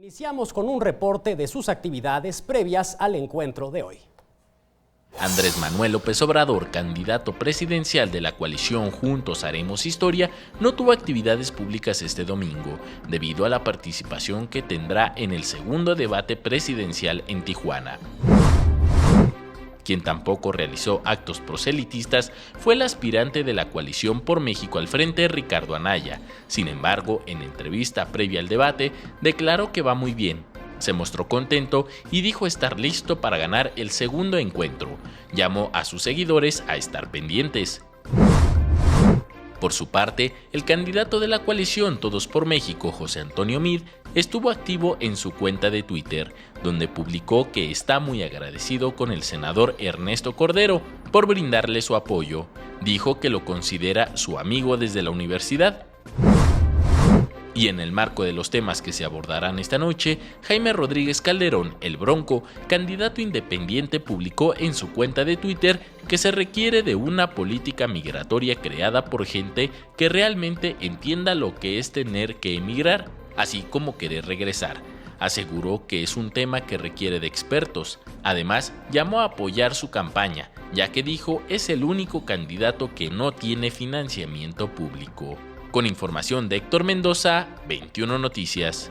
Iniciamos con un reporte de sus actividades previas al encuentro de hoy. Andrés Manuel López Obrador, candidato presidencial de la coalición Juntos Haremos Historia, no tuvo actividades públicas este domingo, debido a la participación que tendrá en el segundo debate presidencial en Tijuana. Quien tampoco realizó actos proselitistas fue el aspirante de la coalición por México al frente, Ricardo Anaya. Sin embargo, en entrevista previa al debate, declaró que va muy bien. Se mostró contento y dijo estar listo para ganar el segundo encuentro. Llamó a sus seguidores a estar pendientes. Por su parte, el candidato de la coalición Todos por México, José Antonio Meade, estuvo activo en su cuenta de Twitter, donde publicó que está muy agradecido con el senador Ernesto Cordero por brindarle su apoyo. Dijo que lo considera su amigo desde la universidad. Y en el marco de los temas que se abordarán esta noche, Jaime Rodríguez Calderón, el Bronco, candidato independiente, publicó en su cuenta de Twitter que se requiere de una política migratoria creada por gente que realmente entienda lo que es tener que emigrar, así como querer regresar. Aseguró que es un tema que requiere de expertos. Además, llamó a apoyar su campaña, ya que dijo es el único candidato que no tiene financiamiento público. Con información de Héctor Mendoza, 21 Noticias.